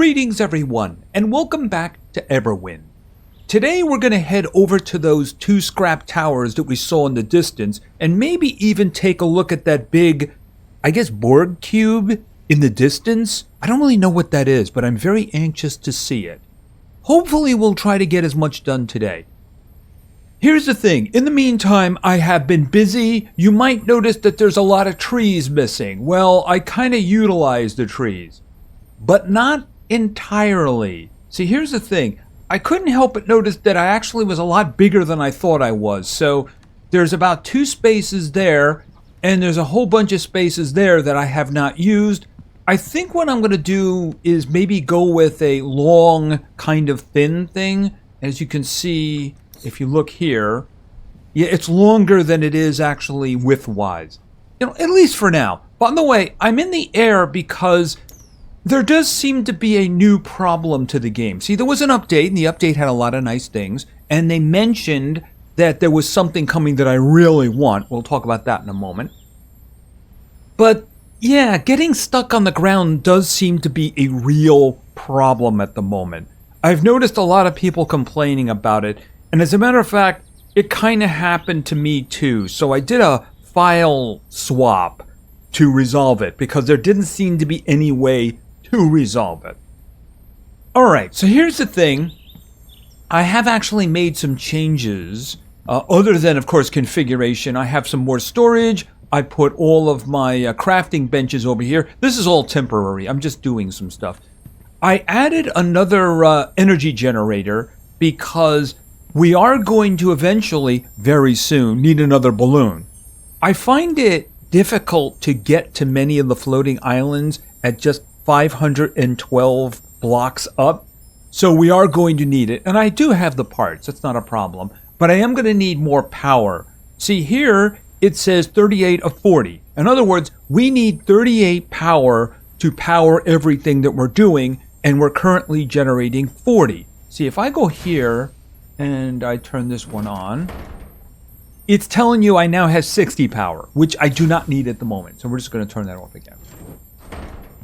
Greetings everyone, and welcome back to Everwind. Today we're going to head over to those two scrap towers that we saw in the distance, and maybe even take a look at that big, I guess, Borg cube in the distance. I don't really know what that is, but I'm very anxious to see it. Hopefully we'll try to get as much done today. Here's the thing, in the meantime, I have been busy. You might notice that there's a lot of trees missing. Well, I kind of utilized the trees, but not entirely. See, here's the thing. I couldn't help but notice that I actually was a lot bigger than I thought I was. So there's about 2 spaces there, and there's a whole bunch of spaces there that I have not used. I think what I'm going to do is maybe go with a long, kind of thin thing. As you can see, if you look here, yeah, it's longer than it is actually width-wise. You know, at least for now. By the way, I'm in the air because there does seem to be a new problem to the game. See, there was an update, and the update had a lot of nice things, and they mentioned that there was something coming that I really want. We'll talk about that in a moment. But, yeah, getting stuck on the ground does seem to be a real problem at the moment. I've noticed a lot of people complaining about it, and as a matter of fact, it kind of happened to me too. So I did a file swap to resolve it, because there didn't seem to be any way to resolve it. Alright, so here's the thing. I have actually made some changes, other than, of course, configuration. I have some more storage. I put all of my crafting benches over here. This is all temporary. I'm just doing some stuff. I added another energy generator because we are going to eventually, very soon, need another balloon. I find it difficult to get to many of the floating islands at just 512 blocks up, so we are going to need it. And I do have the parts, that's not a problem, but I am going to need more power. See, here it says 38 of 40. In other words, we need 38 power to power everything that we're doing, and we're currently generating 40. See, if I go here and I turn this one on, it's telling you I now have 60 power, which I do not need at the moment. So we're just going to turn that off again.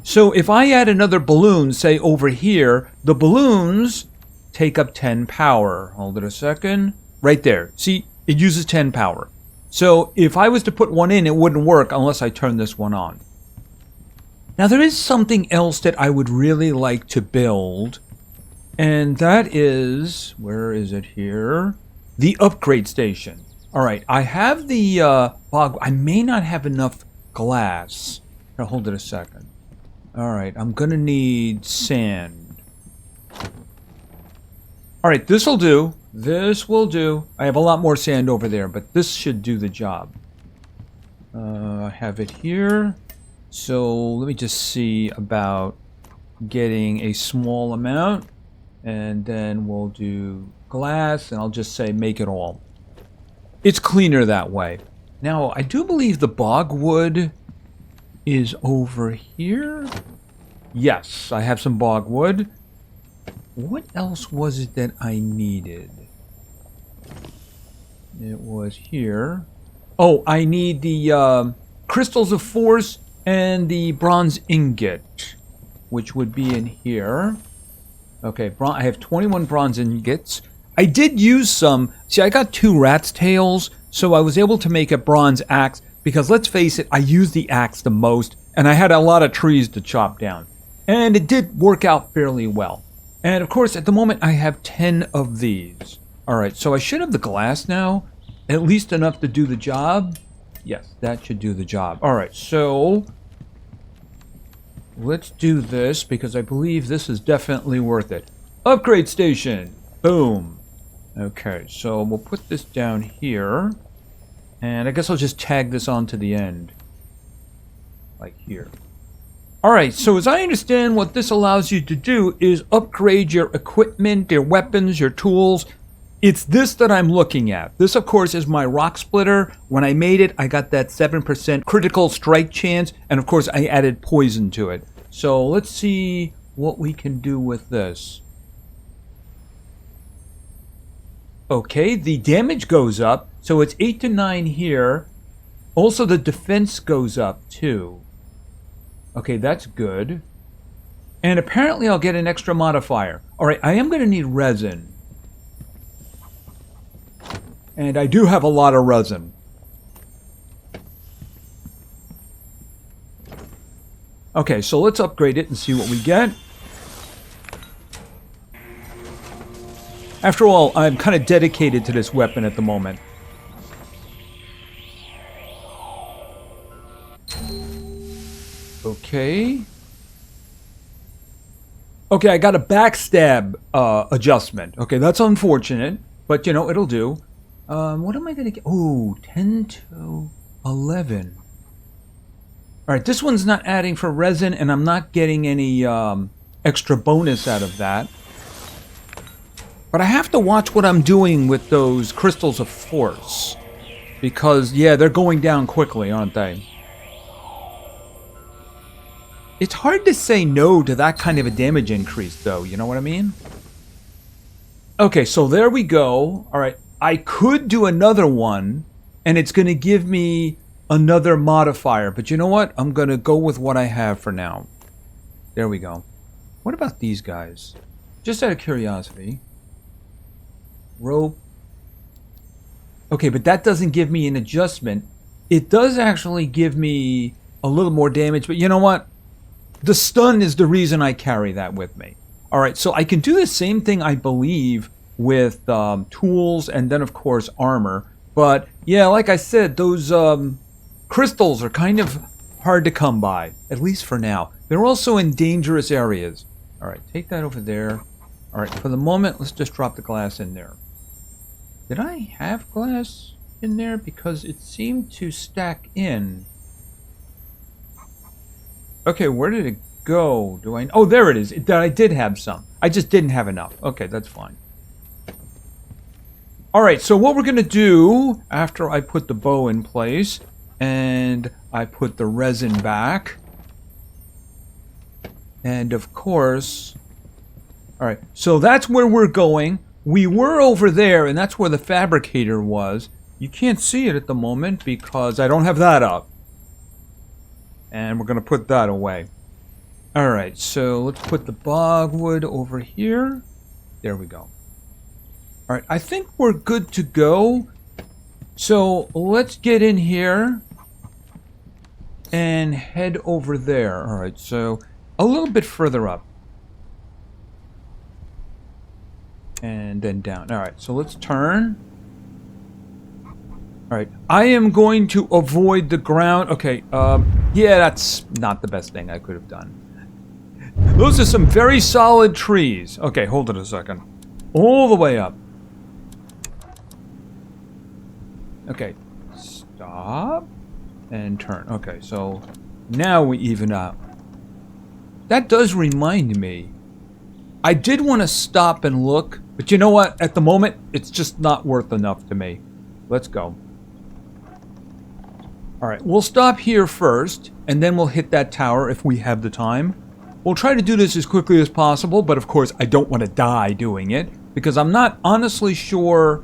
So if I add another balloon, say over here, the balloons take up 10 power. Hold it a second. Right there. See, it uses 10 power. So if I was to put one in, it wouldn't work unless I turn this one on. Now there is something else that I would really like to build. And that is, where is it here? The upgrade station. Alright, I have the bog. I may not have enough glass. Here, hold it a second. Alright, I'm gonna need sand. Alright, this'll do. This will do. I have a lot more sand over there, but this should do the job. I have it here. So let me just see about getting a small amount. And then we'll do glass, and I'll just say make it all. It's cleaner that way. Now, I do believe the bogwood is over here. Yes, I have some bogwood. What else was it that I needed? It was here. Oh, I need the crystals of force and the bronze ingot, which would be in here. Okay, I have 21 bronze ingots. I did use some. See, I got 2 rat's tails, so I was able to make a bronze axe, because let's face it, I used the axe the most, and I had a lot of trees to chop down. And it did work out fairly well. And of course, at the moment, I have 10 of these. Alright, so I should have the glass now, at least enough to do the job. Yes, that should do the job. Alright, so let's do this, because I believe this is definitely worth it. Upgrade station! Boom! Okay, so we'll put this down here. And I guess I'll just tag this onto the end. Like here. Alright, so as I understand, what this allows you to do is upgrade your equipment, your weapons, your tools. It's this that I'm looking at. This, of course, is my rock splitter. When I made it, I got that 7% critical strike chance. And, of course, I added poison to it. So let's see what we can do with this. Okay, the damage goes up. So it's 8 to 9 here. Also, the defense goes up, too. Okay, that's good. And apparently I'll get an extra modifier. Alright, I am going to need resin. And I do have a lot of resin. Okay, so let's upgrade it and see what we get. After all, I'm kind of dedicated to this weapon at the moment. Okay. Okay, I got a backstab adjustment. Okay, that's unfortunate, but you know, it'll do. What am I going to get? Oh, 10 to 11. Alright, this one's not adding for resin, and I'm not getting any extra bonus out of that. But I have to watch what I'm doing with those crystals of force. Because, yeah, they're going down quickly, aren't they? It's hard to say no to that kind of a damage increase, though. You know what I mean? Okay, so there we go. Alright, I could do another one, and it's going to give me another modifier. But you know what? I'm going to go with what I have for now. There we go. What about these guys? Just out of curiosity. Rope. Okay, but that doesn't give me an adjustment. It does actually give me a little more damage, but you know what? The stun is the reason I carry that with me. Alright, so I can do the same thing, I believe, with tools and then, of course, armor. But, yeah, like I said, those crystals are kind of hard to come by, at least for now. They're also in dangerous areas. Alright, take that over there. Alright, for the moment, let's just drop the glass in there. Did I have glass in there? Because it seemed to stack in. Okay, where did it go? Do I... Oh, there it is. I did have some. I just didn't have enough. Okay, that's fine. Alright, so what we're going to do after I put the bow in place and I put the resin back, and of course... Alright, so that's where we're going. We were over there, and that's where the fabricator was. You can't see it at the moment because I don't have that up. And we're going to put that away. Alright, so let's put the bogwood over here. There we go. Alright, I think we're good to go. So let's get in here and head over there. Alright, so a little bit further up. And then down. Alright, so let's turn. Alright, I am going to avoid the ground. Okay, yeah, that's not the best thing I could have done. Those are some very solid trees. Okay, hold it a second. All the way up. Okay, stop. And turn. Okay, so now we even out. That does remind me. I did want to stop and look, but you know what? At the moment, it's just not worth enough to me. Let's go. Alright, we'll stop here first, and then we'll hit that tower if we have the time. We'll try to do this as quickly as possible, but of course, I don't want to die doing it, because I'm not honestly sure...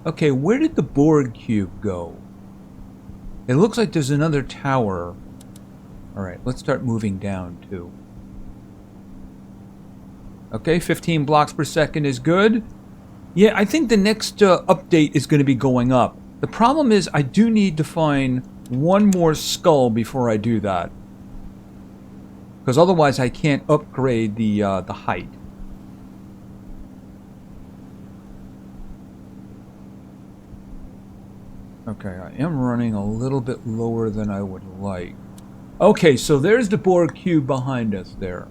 Okay, where did the Borg cube go? It looks like there's another tower. Alright, let's start moving down, too. Okay, 15 blocks per second is good. Yeah, I think the next update is going to be going up. The problem is I do need to find one more skull before I do that. Because otherwise I can't upgrade the height. Okay, I am running a little bit lower than I would like. Okay, so there's the Borg cube behind us there.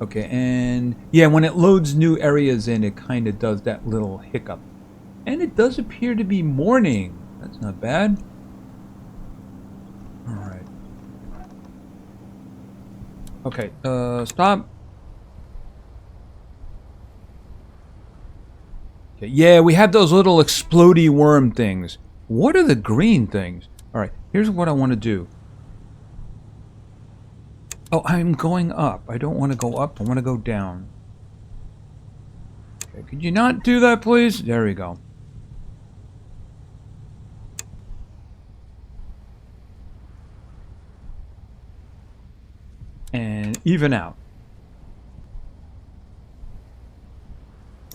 Okay, and yeah, when it loads new areas in, it kind of does that little hiccup. And it does appear to be morning. That's not bad. Alright. Okay, stop. Okay, yeah, we have those little explodey worm things. What are the green things? Alright, here's what I want to do. Oh, I'm going up. I don't want to go up. I want to go down. Okay, could you not do that, please? There we go. And even out.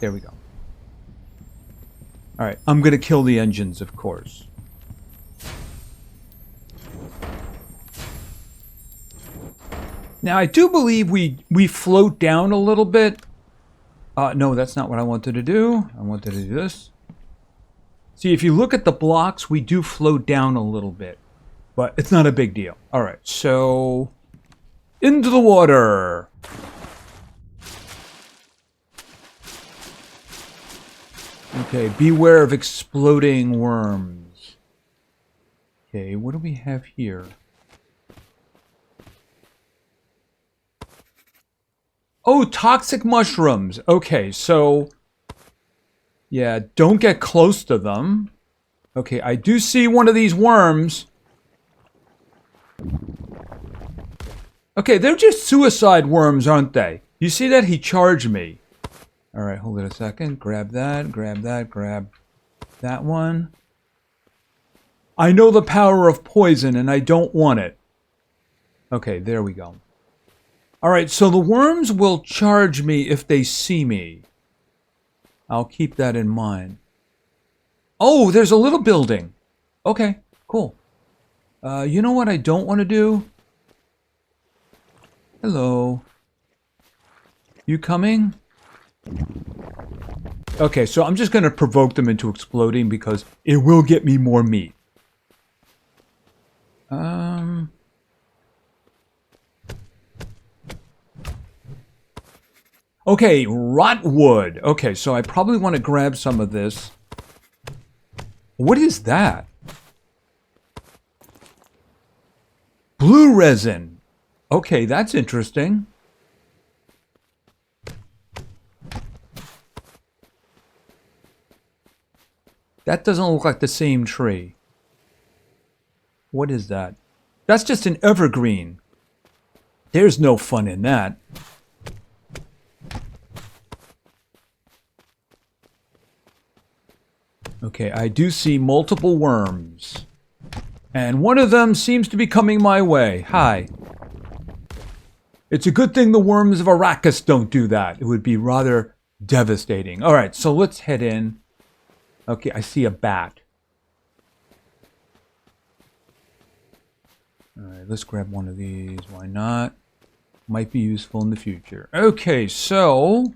There we go. Alright, I'm gonna kill the engines, of course. Now, I do believe we float down a little bit. No, that's not what I wanted to do. I wanted to do this. See, if you look at the blocks, we do float down a little bit. But it's not a big deal. Alright, so... into the water! Okay, beware of exploding worms. Okay, what do we have here? Oh, toxic mushrooms. Okay, so... yeah, don't get close to them. Okay, I do see one of these worms. Okay, they're just suicide worms, aren't they? You see that? He charged me. Alright, hold it a second. Grab that, grab that one. I know the power of poison, and I don't want it. Okay, there we go. Alright, so the worms will charge me if they see me. I'll keep that in mind. Oh, there's a little building. Okay, cool. You know what I don't want to do? Hello. You coming? Okay, so I'm just going to provoke them into exploding because it will get me more meat. Okay, rotwood. Okay, so I probably want to grab some of this. What is that? Blue resin. Okay, that's interesting. That doesn't look like the same tree. What is that? That's just an evergreen. There's no fun in that. Okay, I do see multiple worms. And one of them seems to be coming my way. Hi. It's a good thing the worms of Arrakis don't do that. It would be rather devastating. Alright, so let's head in. Okay, I see a bat. Alright, let's grab one of these. Why not? Might be useful in the future. Okay, so...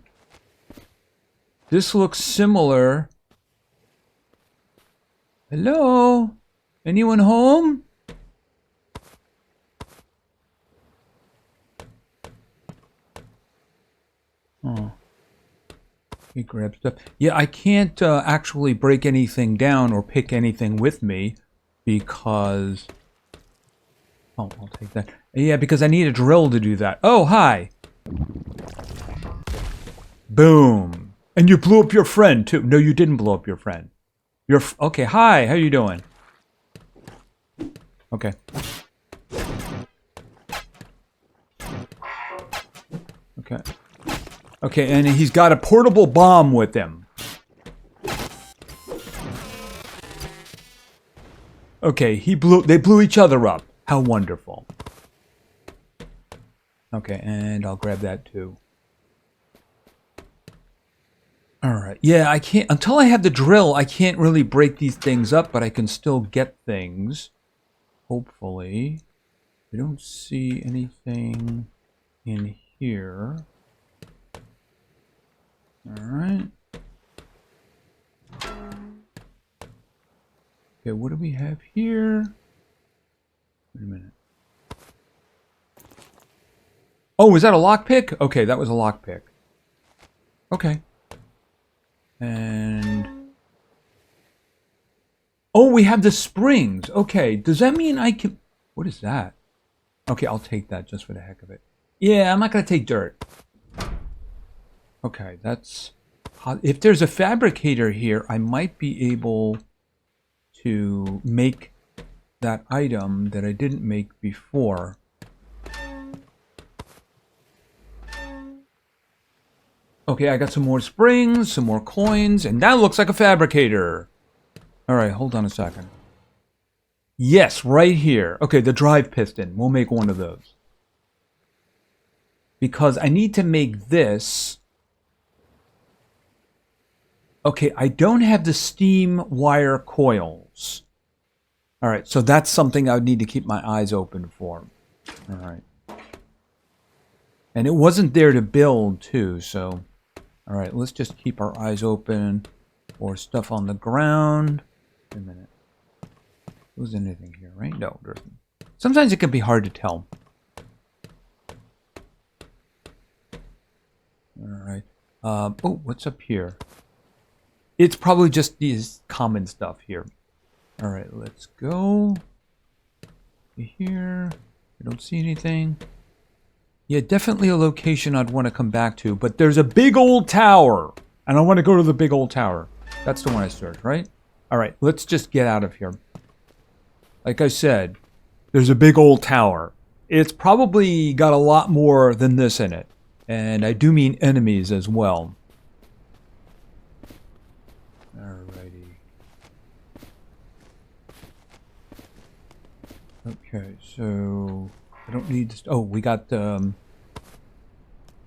this looks similar. Hello? Anyone home? Oh. He grabs stuff. Yeah, I can't actually break anything down or pick anything with me because... oh, I'll take that. Yeah, because I need a drill to do that. Oh, hi! Boom! And you blew up your friend, too. No, you didn't blow up your friend. Okay, hi, how you doing? Okay. Okay. Okay, and he's got a portable bomb with him. Okay, they blew each other up. How wonderful. Okay, and I'll grab that too. Alright, yeah, I can't, until I have the drill, I can't really break these things up, but I can still get things. Hopefully. I don't see anything in here. Alright. Okay, what do we have here? Wait a minute. Oh, is that a lockpick? Okay, that was a lockpick. Okay. And... oh, we have the springs. Okay, does that mean I can... what is that? Okay, I'll take that just for the heck of it. Yeah, I'm not going to take dirt. Okay, that's... if there's a fabricator here, I might be able to make that item that I didn't make before. Okay, I got some more springs, some more coins, and that looks like a fabricator. Alright, hold on a second. Yes, right here. Okay, the drive piston. We'll make one of those. because I need to make this. Okay, I don't have the steam wire coils. All right, so that's something I would need to keep my eyes open for. All right. And it wasn't there to build, too, so... All right, let's just keep our eyes open for stuff on the ground. Wait a minute. Was anything here, right? No, there isn't. Sometimes it can be hard to tell. All right. Oh, what's up here? It's probably just these common stuff here. All right, let's go here. I don't see anything. Yeah, definitely a location I'd want to come back to, but there's a big old tower, and I want to go to the big old tower. That's the one I searched, right? All right, let's just get out of here. Like I said, there's a big old tower. It's probably got a lot more than this in it, and I do mean enemies as well. Alrighty. Okay, so I don't need this. Oh, we got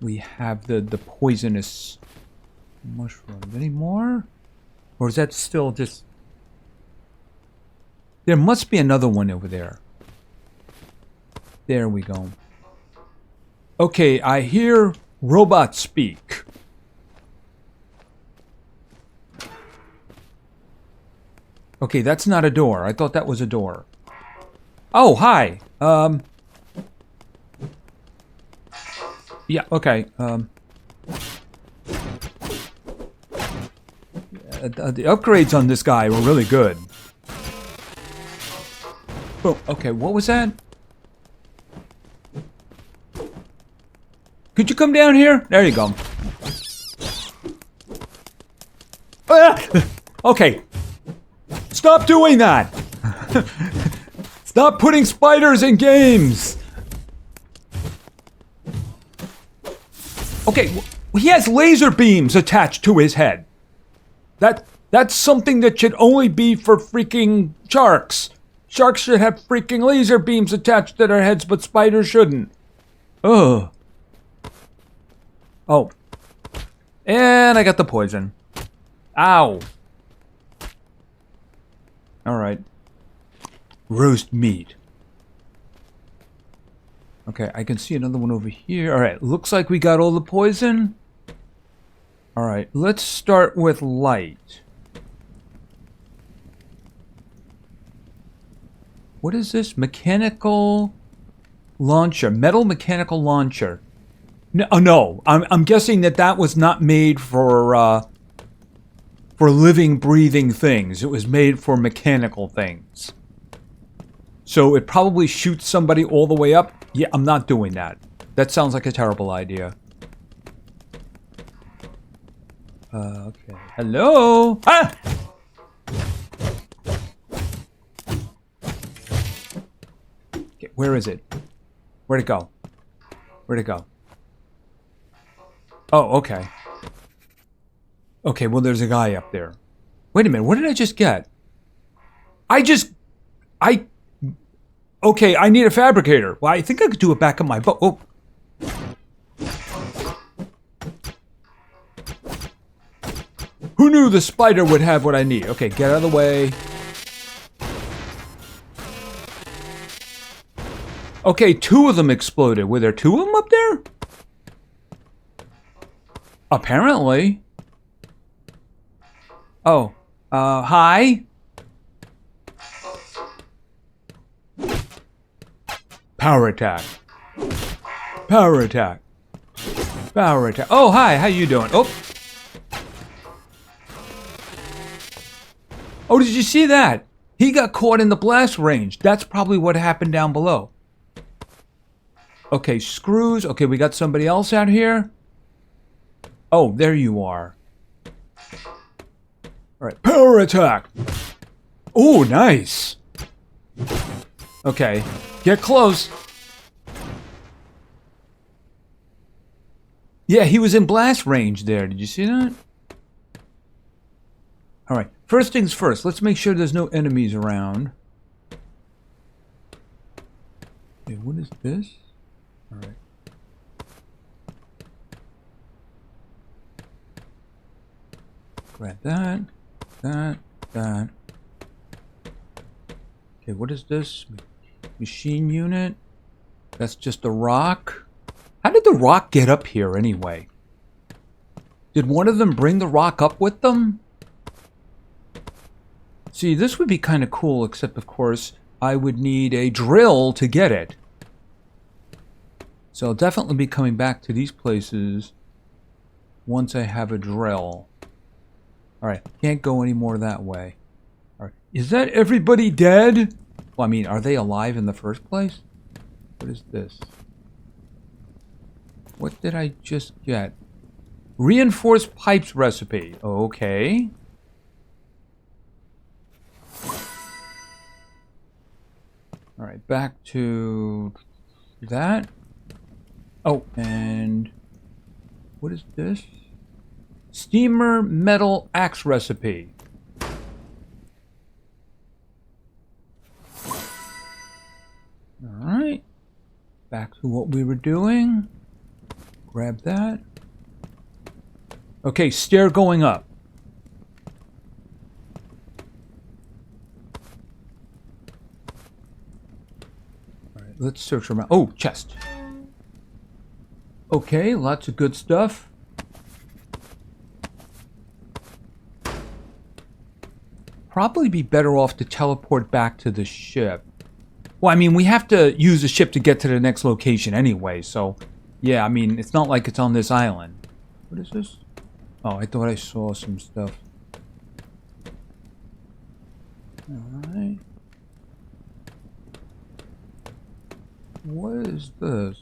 we have the poisonous mushroom. Any more? Or is that still just... There must be another one over there. There we go. Okay, I hear robots speak. Okay, that's not a door. I thought that was a door. Oh, hi. Yeah, okay. The upgrades on this guy were really good. Oh, okay, what was that? Could you come down here? There you go. Ah! Okay. Stop doing that! Stop putting spiders in games! Okay, he has laser beams attached to his head. That's something that should only be for freaking sharks. Sharks should have freaking laser beams attached to their heads, but spiders shouldn't. Ugh. Oh. And I got the poison. Ow. Alright. Roast meat. Okay, I can see another one over here. Alright, looks like we got all the poison. Alright, let's start with light. What is this? Mechanical launcher. Metal mechanical launcher. No, no. I'm guessing that was not made for living, breathing things. It was made for mechanical things. So it probably shoots somebody all the way up. Yeah, I'm not doing that. That sounds like a terrible idea. Okay. Hello? Ah! Okay, where is it? Where'd it go? Where'd it go? Oh, okay. Okay, well, there's a guy up there. Wait a minute, what did I just get? Okay, I need a fabricator. Well, I think I could do it back on my boat. Oh. Who knew the spider would have what I need? Okay, get out of the way. Okay, 2 of them exploded. Were there 2 of them up there? Apparently. Oh. Hi? Power attack. Power attack. Power attack. Oh, hi. How you doing? Oh. Oh, did you see that? He got caught in the blast range. That's probably what happened down below. Okay, screws. Okay, we got somebody else out here. Oh, there you are. All right, power attack. Oh, nice. Okay, get close. Yeah, he was in blast range there. Did you see that? All right, first things first. Let's make sure there's no enemies around. Okay, what is this? All right. Grab that, that. Okay, what is this? Machine unit? That's just a rock? How did the rock get up here anyway? Did one of them bring the rock up with them? See, this would be kind of cool, except of course, I would need a drill to get it. So I'll definitely be coming back to these places once I have a drill. Alright, can't go any more that way. Alright, is that everybody dead? Well, I mean, are they alive in the first place? What is this? What did I just get? Reinforced pipes recipe. Okay. Alright, back to that. Oh, and what is this? Steamer metal axe recipe. Alright. Back to what we were doing. Grab that. Okay, stair going up. Alright, let's search around. Oh, chest. Okay, lots of good stuff. Probably be better off to teleport back to the ship. Well, I mean, we have to use the ship to get to the next location anyway, so... Yeah, I mean, it's not like it's on this island. What is this? Oh, I thought I saw some stuff. Alright. What is this?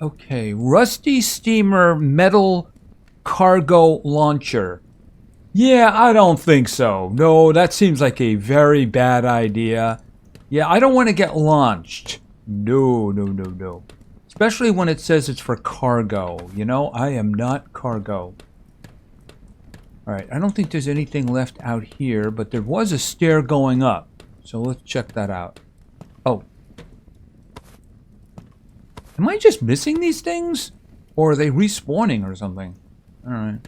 Okay, rusty steamer metal cargo launcher. Yeah, I don't think so. No, that seems like a very bad idea. Yeah, I don't want to get launched. No, no, no, no. Especially when it says it's for cargo. You know, I am not cargo. Alright, I don't think there's anything left out here, but there was a stair going up. So let's check that out. Oh. Am I just missing these things? Or are they respawning or something? Alright.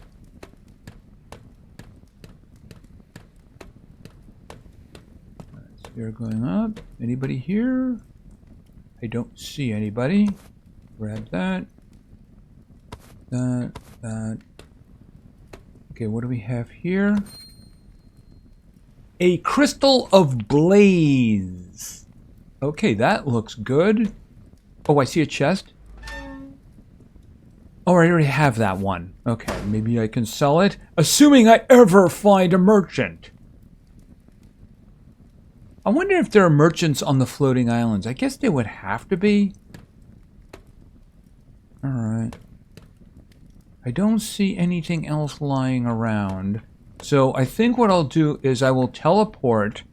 Stair going up. Anybody here? I don't see anybody. Grab that. That. Okay, what do we have here? A crystal of blaze. Okay, that looks good. Oh, I see a chest. Oh, I already have that one. Okay, maybe I can sell it. Assuming I ever find a merchant. I wonder if there are merchants on the floating islands. I guess they would have to be. Alright. I don't see anything else lying around. So I think what I'll do is I will teleport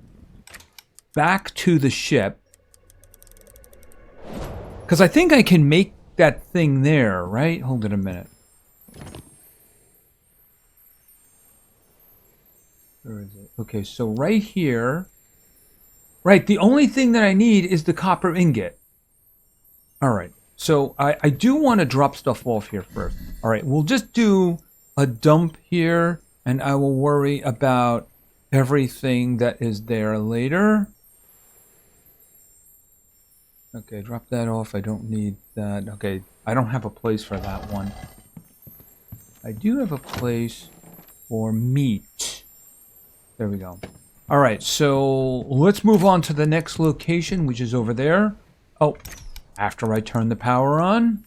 back to the ship. Because I think I can make that thing there, right? Hold it a minute. Where is it? Okay, so right here. Right, the only thing that I need is the copper ingot. Alright, so I do want to drop stuff off here first. Alright, we'll just do a dump here, and I will worry about everything that is there later. Okay, drop that off. I don't need that. Okay, I don't have a place for that one. I do have a place for meat. There we go. Alright, so let's move on to the next location, which is over there. Oh, after I turn the power on.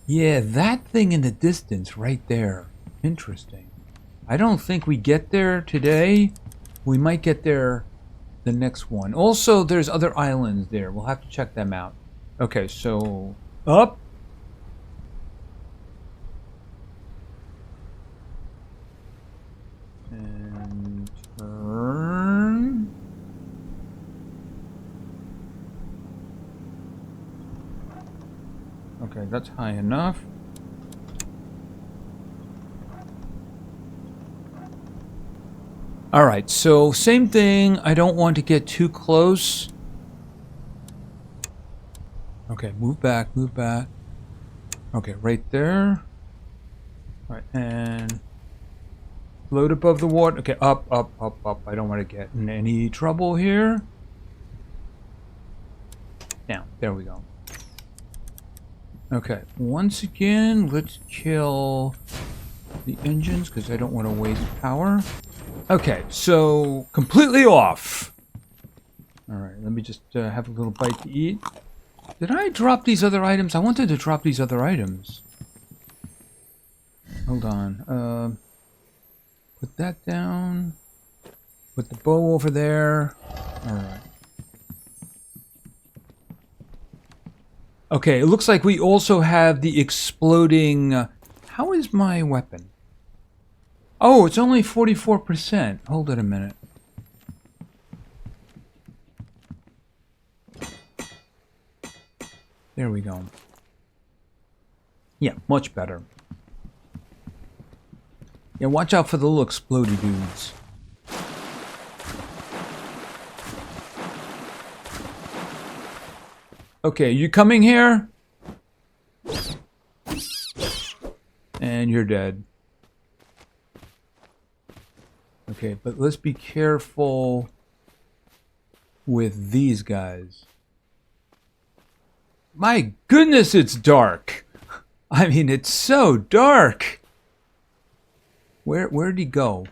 Yeah, that thing in the distance right there. Interesting. I don't think we get there today. We might get there the next one. Also, there's other islands there. We'll have to check them out. Okay, so... Up. And turn. Okay, that's high enough. Alright, so same thing. I don't want to get too close. Okay, move back, move back. Okay, right there. Alright, and float above the water. Okay, up, up, up, up. I don't want to get in any trouble here. Down. There we go. Okay, once again, let's kill the engines because I don't want to waste power. Okay, so completely off. Alright, let me just have a little bite to eat. Did I drop these other items? I wanted to drop these other items. Hold on. Put that down. Put the bow over there. Alright. Okay, it looks like we also have the exploding... how is my weapon? Oh, it's only 44%. Hold it a minute. There we go. Yeah, much better. Yeah, watch out for the little explodey dudes. Okay, you coming here? And you're dead. Okay, but let's be careful with these guys. My goodness, it's dark. I mean, it's so dark. Where'd he go?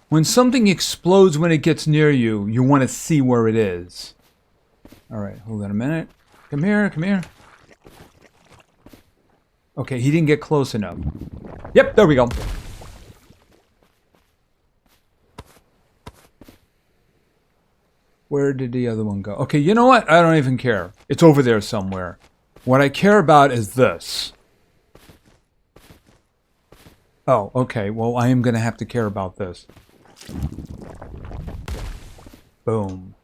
When something explodes when it gets near you, you want to see where it is. Alright, hold on a minute. Come here, come here. Okay, he didn't get close enough. Yep, there we go. Where did the other one go? Okay, you know what? I don't even care. It's over there somewhere. What I care about is this. Oh, okay. Well, I am going to have to care about this. Boom.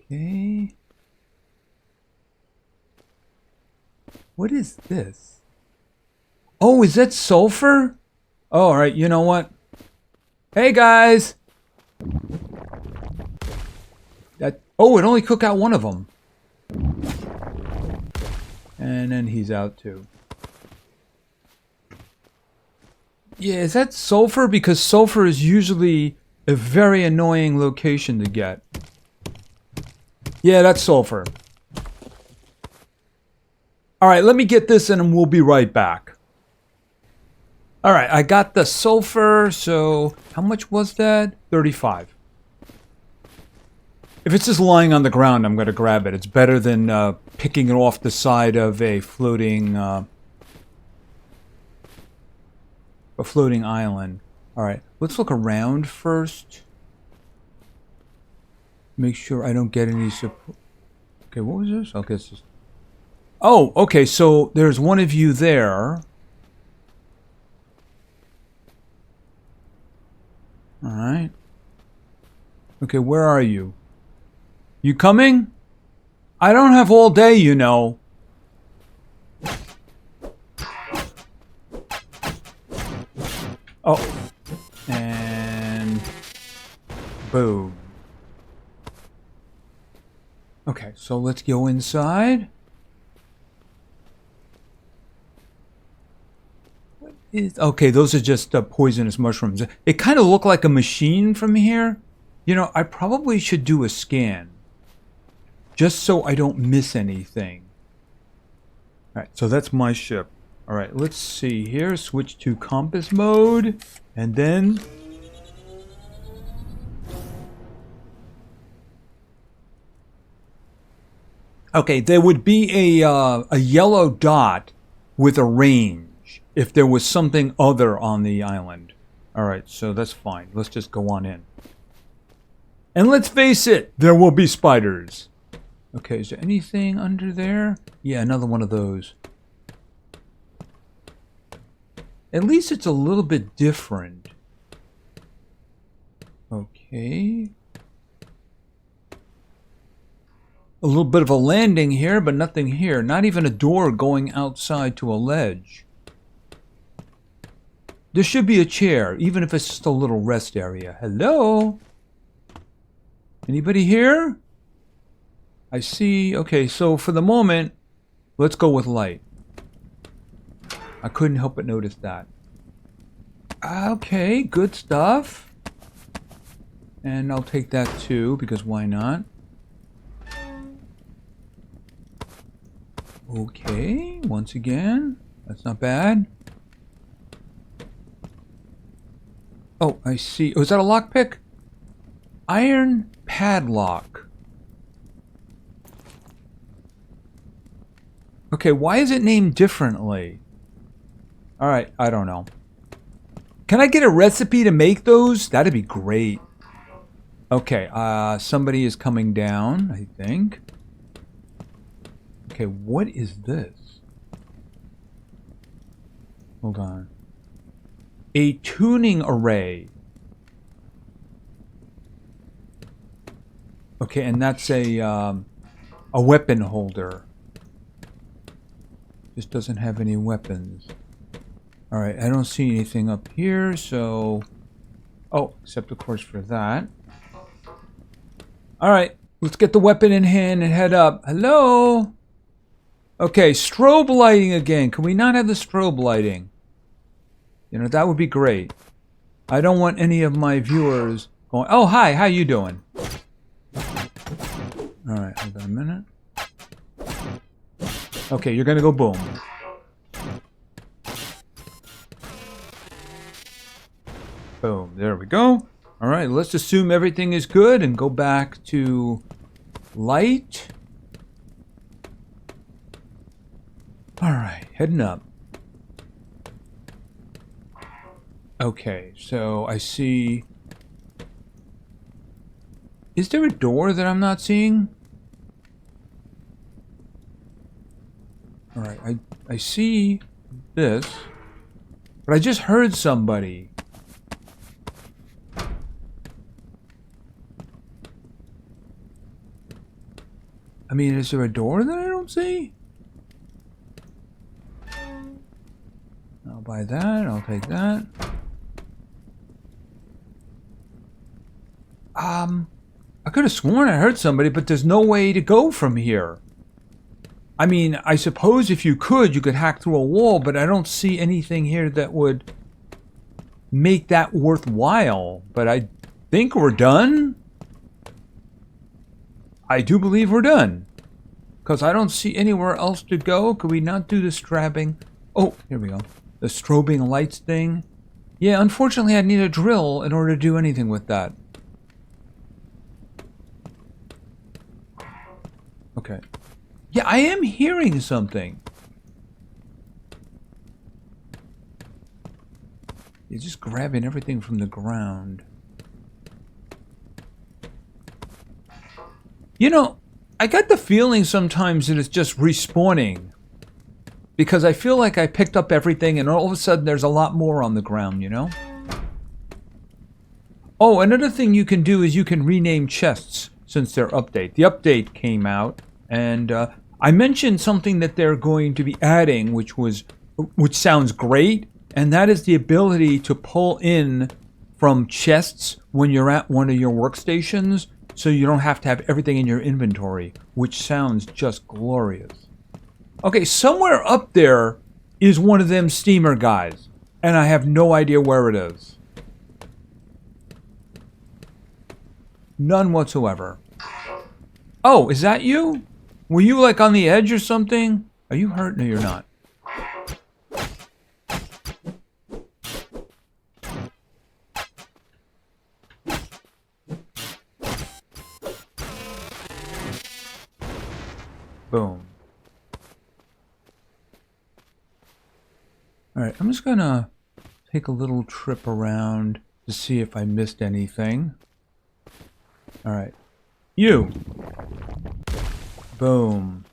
Okay. What is this? Oh, is that sulfur? Oh, alright, you know what? Hey, guys! Oh, it only took out one of them. And then he's out too. Yeah, is that sulfur? Because sulfur is usually a very annoying location to get. Yeah, that's sulfur. Alright, let me get this and we'll be right back. Alright, I got the sulfur, so how much was that? 35. If it's just lying on the ground, I'm going to grab it. It's better than picking it off the side of a floating island. Alright, let's look around first. Make sure I don't get any support. Okay, what was this? Okay, it's just... Oh, okay, so there's one of you there. Alright. Okay, where are you? You coming? I don't have all day, you know. Oh. And... boom. Okay, so let's go inside. Okay, those are just poisonous mushrooms. It kind of looked like a machine from here. You know, I probably should do a scan. Just so I don't miss anything. Alright, so that's my ship. Alright, let's see here. Switch to compass mode. And then... okay, there would be a yellow dot with a range. If there was something other on the island. Alright, so that's fine. Let's just go on in. And let's face it, there will be spiders. Okay, is there anything under there? Yeah, another one of those. At least it's a little bit different. Okay. a little bit of a landing here, but nothing here. Not even a door going outside to a ledge. There should be a chair, even if it's just a little rest area. Hello? Anybody here? I see. Okay, so for the moment, let's go with light. I couldn't help but notice that. Okay, good stuff. And I'll take that too, because why not? Okay, once again, that's not bad. Oh, I see. Oh, is that a lockpick? Iron padlock. Okay, why is it named differently? Alright, I don't know. Can I get a recipe to make those? That'd be great. Okay, somebody is coming down, I think. Okay, what is this? Hold on. A tuning array. Okay, and that's a weapon holder. This doesn't have any weapons. Alright, I don't see anything up here, so... Oh, except of course for that. Alright, let's get the weapon in hand and head up. Hello? Okay, strobe lighting again. Can we not have the strobe lighting? You know, that would be great. I don't want any of my viewers going, oh, hi, how you doing? Alright, hold on a minute. Okay, you're gonna go boom. Boom, there we go. Alright, let's assume everything is good and go back to light. Alright, heading up. Okay, so I see... Is there a door that I'm not seeing? Alright, I see this, but I just heard somebody. I mean, is there a door that I don't see? I'll buy that, I'll take that. I could have sworn I heard somebody, but there's no way to go from here. I mean, I suppose if you could hack through a wall, but I don't see anything here that would make that worthwhile. But I think we're done. I do believe we're done. Because I don't see anywhere else to go. Could we not do the strapping? Oh, here we go. The strobing lights thing. Yeah, unfortunately I need a drill in order to do anything with that. Okay. Yeah, I am hearing something. You're just grabbing everything from the ground. You know, I got the feeling sometimes that it's just respawning. Because I feel like I picked up everything and all of a sudden there's a lot more on the ground, you know? Oh, another thing you can do is you can rename chests since their update. The update came out and I mentioned something that they're going to be adding which sounds great, and that is the ability to pull in from chests when you're at one of your workstations so you don't have to have everything in your inventory, which sounds just glorious. Okay, somewhere up there is one of them steamer guys, and I have no idea where it is. None whatsoever. Oh, is that you? Were you like on the edge or something? Are you hurt? No, you're not. Boom. Alright, I'm just gonna take a little trip around to see if I missed anything. Alright. You! Boom.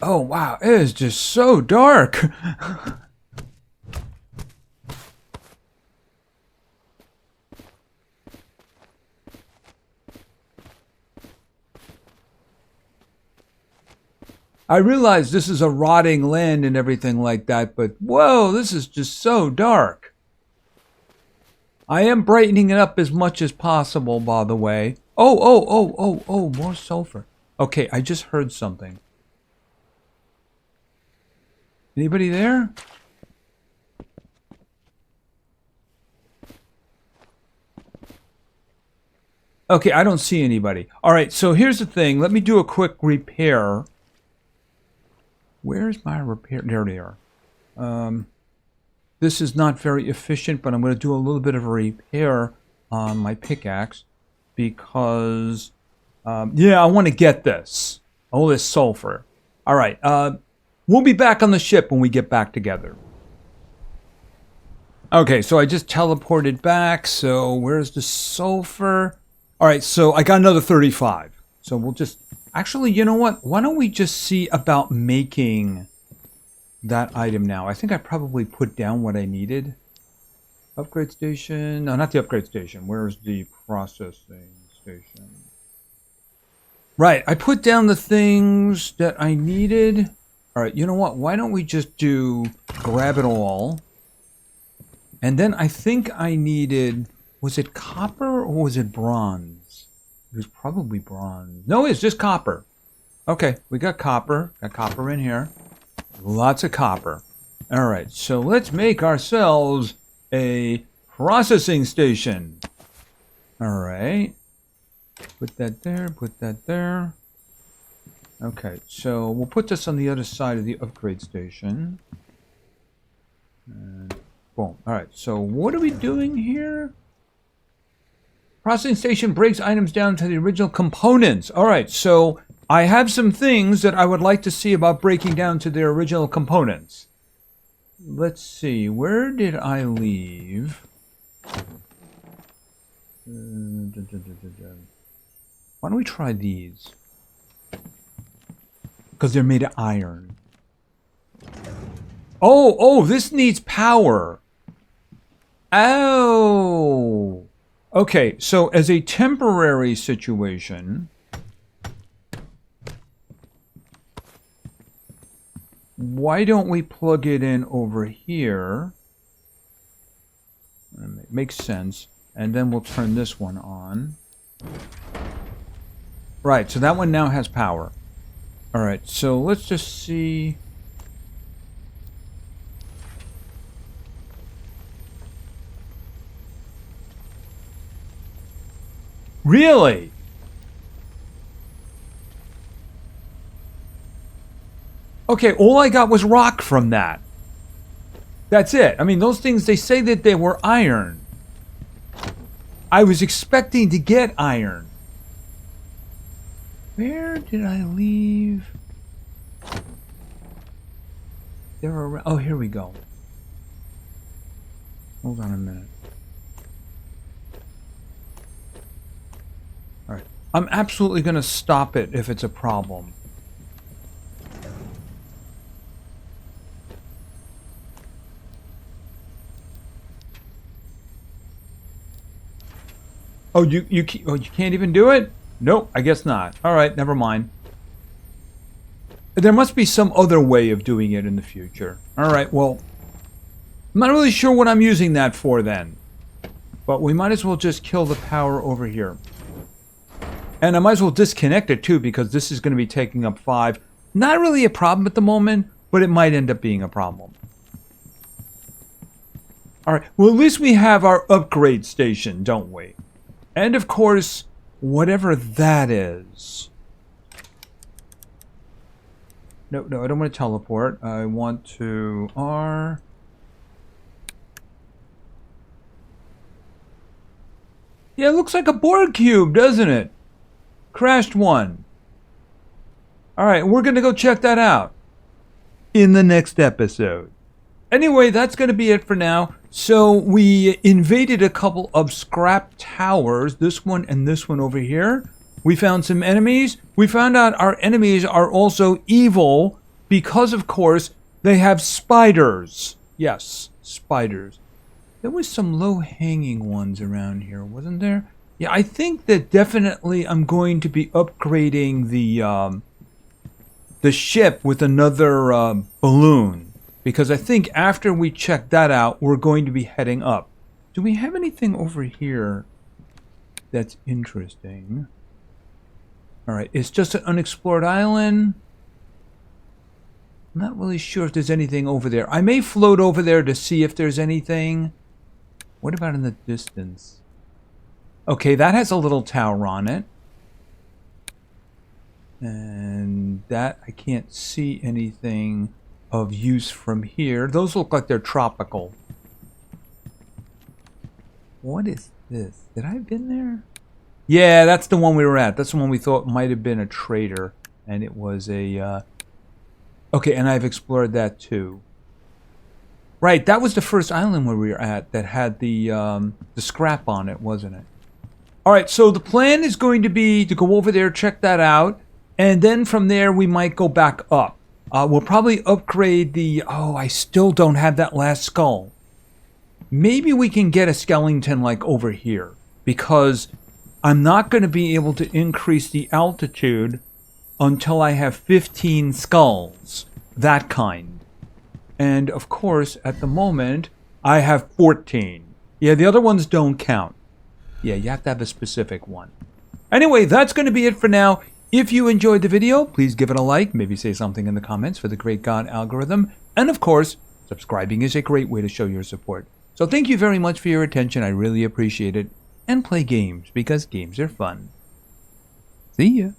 Oh wow, it is just so dark! I realize this is a rotting land and everything like that, but whoa, this is just so dark. I am brightening it up as much as possible, by the way. Oh, more sulfur. Okay, I just heard something. Anybody there? Okay, I don't see anybody. All right, so here's the thing. Let me do a quick repair. Where's my repair? There they are. This is not very efficient, but I'm going to do a little bit of a repair on my pickaxe because, yeah, I want to get this. All this sulfur. All right, we'll be back on the ship when we get back together. Okay, so I just teleported back. So where's the sulfur? All right, so I got another 35. So we'll just... Actually, you know what? Why don't we just see about making that item now? I think I probably put down what I needed. Upgrade station. No, not the upgrade station. Where's the processing station? Right, I put down the things that I needed. All right, you know what? Why don't we just do grab it all. And then I think I needed... Was it copper or was it bronze? It was probably bronze. No, it's just copper. Okay, we got copper. Got copper in here. Lots of copper. All right, so let's make ourselves a processing station. All right. Put that there, put that there. Okay, so we'll put this on the other side of the upgrade station. And boom. All right, so what are we doing here? Processing station breaks items down to the original components. All right, so I have some things that I would like to see about breaking down to their original components. Let's see, where did I leave? Why don't we try these? Because they're made of iron. Oh, this needs power. Oh. Okay, so as a temporary situation, why don't we plug it in over here? It makes sense. And then we'll turn this one on. Right, so that one now has power. All right, so let's just see. Really? Okay, all I got was rock from that. That's it. I mean, those things, they say that they were iron. I was expecting to get iron. Where did I leave? They're around. Oh, here we go. Hold on a minute. All right. I'm absolutely going to stop it if it's a problem. Oh, you can't even do it? Nope, I guess not. All right, never mind. There must be some other way of doing it in the future. All right, well, I'm not really sure what I'm using that for then. But we might as well just kill the power over here. And I might as well disconnect it too, because this is going to be taking up 5. Not really a problem at the moment, but it might end up being a problem. All right, well, at least we have our upgrade station, don't we? And of course, whatever that is. No, I don't want to teleport. I want to R. Yeah, it looks like a Borg cube, doesn't it? Crashed one. All right, we're going to go check that out in the next episode. Anyway, that's going to be it for now. So we invaded a couple of scrap towers, this one and this one over here. We found some enemies. We found out our enemies are also evil because, of course, they have spiders. Yes, spiders. There was some low-hanging ones around here, wasn't there? Yeah, I think that definitely I'm going to be upgrading the the ship with another balloon. Because I think after we check that out, we're going to be heading up. Do we have anything over here that's interesting? Alright, it's just an unexplored island. I'm not really sure if there's anything over there. I may float over there to see if there's anything. What about in the distance? Okay, that has a little tower on it. And that, I can't see anything of use from here. Those look like they're tropical. What is this? Did I have been there? Yeah, that's the one we were at. That's the one we thought might have been a trader. And it was a... Okay, and I've explored that too. Right, that was the first island where we were at that had the scrap on it, wasn't it? Alright, so the plan is going to be to go over there, check that out, and then from there we might go back up. We'll probably upgrade the... Oh, I still don't have that last skull. Maybe we can get a skeleton like over here, because I'm not going to be able to increase the altitude until I have 15 skulls. That kind. And of course, at the moment, I have 14. Yeah, the other ones don't count. Yeah, you have to have a specific one. Anyway, that's going to be it for now. If you enjoyed the video, please give it a like. Maybe say something in the comments for the Great God algorithm. And of course, subscribing is a great way to show your support. So thank you very much for your attention. I really appreciate it. And play games, because games are fun. See ya.